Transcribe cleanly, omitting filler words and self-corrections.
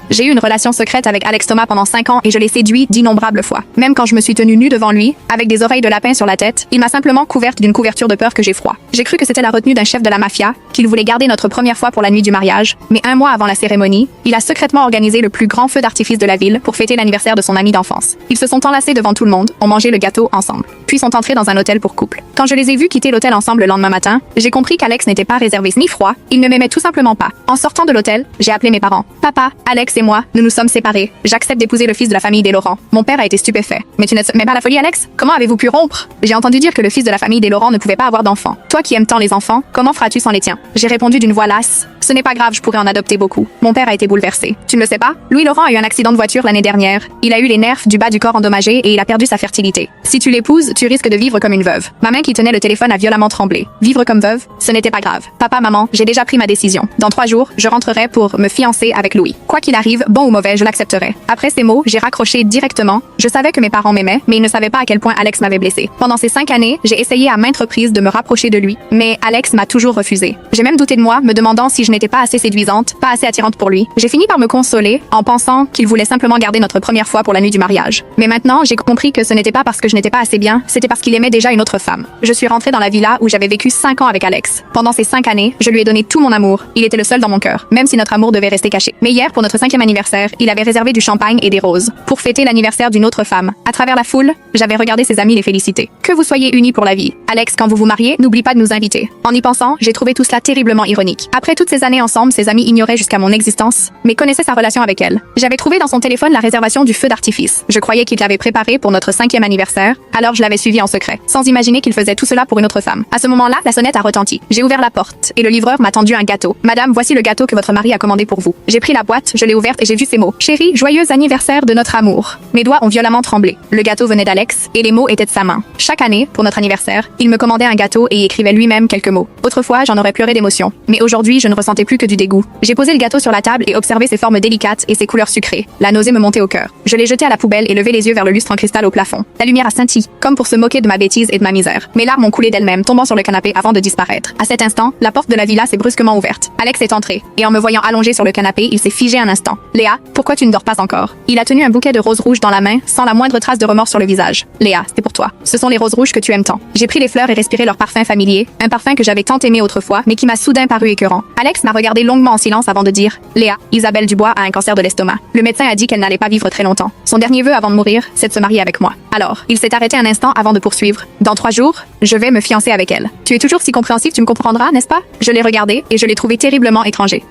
J'ai eu une relation secrète avec Alex Thomas pendant 5 ans et je l'ai séduit d'innombrables fois. Même quand je me suis tenue nue devant lui, avec des oreilles de lapin sur la tête, il m'a simplement couverte d'une couverture de peur que j'ai froid. J'ai cru que c'était la retenue d'un chef de la mafia, qu'il voulait garder notre première fois pour la nuit du mariage, mais 1 mois avant la cérémonie, il a secrètement organisé le plus grand feu d'artifice de la ville pour fêter l'anniversaire de son ami d'enfance. Ils se sont enlacés devant tout le monde, ont mangé le gâteau ensemble, puis sont entrés dans un hôtel pour couple. Quand je les ai vus quitter l'hôtel ensemble le lendemain matin, j'ai compris qu'Alex n'était pas réservé ni froid, il ne m'aimait tout simplement pas. En sortant de l'hôtel, j'ai appelé mes parents. Papa, Alex et moi, nous nous sommes séparés. J'accepte d'épouser le fils de la famille des Laurent. Mon père a été stupéfait. Mais tu ne te mets pas la folie, Alex? Comment avez-vous pu rompre? J'ai entendu dire que le fils de la famille des Laurent ne pouvait pas avoir d'enfants. Toi qui aimes tant les enfants, comment feras-tu sans les tiens? J'ai répondu d'une voix lasse. Ce n'est pas grave, je pourrais en adopter beaucoup. Mon père a été bouleversé. Tu ne le sais pas? Louis Laurent a eu un accident de voiture l'année dernière. Il a eu les nerfs du bas du corps endommagés et il a perdu sa fertilité. Si tu l'épouses, tu risques de vivre comme une veuve. Ma main qui tenait le téléphone a violemment tremblé. Vivre comme veuve, ce n'était pas grave. Papa, maman, j'ai déjà pris ma décision. Dans 3 jours, je rentrerai pour me fiancer avec Louis. Quoi qu'il arrive, bon ou mauvais, je l'accepterai. Après ces mots, j'ai raccroché directement. Je savais que mes parents m'aimaient, mais ils ne savaient pas à quel point Alex m'avait blessé. Pendant ces 5 années, j'ai essayé à maintes reprises de me rapprocher de lui, mais Alex m'a toujours refusé. J'ai même douté de moi, me demandant si je n'étais pas assez séduisante, pas assez attirante pour lui. J'ai fini par me consoler en pensant qu'il voulait simplement garder notre première fois pour la nuit du mariage. Mais maintenant, j'ai compris que ce n'était pas parce que je n'étais pas assez bien, c'était parce qu'il aimait déjà une autre femme. Je suis rentrée dans la villa où j'avais vécu 5 ans avec Alex. Pendant ces 5 années, je lui ai donné tout mon amour. Il était le seul dans mon cœur, même si notre amour devait rester caché. Mais hier, pour notre 5e anniversaire, il avait réservé du champagne et des roses pour fêter l'anniversaire d'une autre femme. À travers la foule, j'avais regardé ses amis les féliciter. Que vous soyez unis pour la vie. Alex, quand vous vous mariez, n'oublie pas de nous inviter. En y pensant, j'ai trouvé tout cela terriblement ironique. Après toutes ces années ensemble, ses amis ignoraient jusqu'à mon existence, mais connaissaient sa relation avec elle. J'avais trouvé dans son téléphone la réservation du feu d'artifice. Je croyais qu'il l'avait préparé pour notre 5e anniversaire, alors je l'avais suivi en secret, sans imaginer qu'il faisait tout cela pour une autre femme. À ce moment-là, la sonnette a retenti. J'ai ouvert la porte, et le livreur m'a tendu un gâteau. Madame, voici le gâteau que votre mari a commandé pour vous. J'ai pris la boîte, je l'ai ouverte et j'ai vu ces mots. Chérie, joyeux anniversaire de notre amour. Mes doigts ont violemment tremblé. Le gâteau venait d'Alex, et les mots étaient de sa main. Chaque année, pour notre anniversaire, il me commandait un gâteau et écrivait lui-même quelques mots. Autrefois, j'en aurais pleuré d'émotion. Mais aujourd'hui, je ne ressentais plus que du dégoût. J'ai posé le gâteau sur la table et observé ses formes délicates et ses couleurs sucrées. La nausée me montait au cœur. Je l'ai jeté à la poubelle et levé les yeux vers le lustre en cristal au plafond. La lumière a scintillé, comme pour se moquer de ma bêtise et de ma misère. Mes larmes ont coulé d'elles-mêmes, tombant sur le canapé avant de disparaître. À cet instant, la porte de la villa s'est brusquement ouverte. Alex est entré, et en me voyant allongé sur le canapé, il s'est figé un instant. Léa, pourquoi tu ne dors pas encore? Il a tenu un bouquet de roses rouges dans la main, sans la moindre trace de remords sur le visage. Léa, c'est pour toi. Ce sont les roses rouges que tu aimes tant. J'ai pris les fleurs et respiré leur parfum familier, un parfum que j'avais tant aimé autrefois, mais qui m'a soudain paru écœurant. Alex m'a regardé longuement en silence avant de dire: Léa, Isabelle Dubois a un cancer de l'estomac. Le médecin a dit qu'elle n'allait pas vivre très longtemps. Son dernier vœu avant de mourir, c'est de se marier avec moi. Alors, il s'est arrêté un instant avant de poursuivre. Dans 3 jours, je vais me fiancer avec elle. Tu es toujours si compréhensif, tu me comprendras, n'est-ce pas? Je l'ai regardé et je l'ai trouvé terriblement étranger.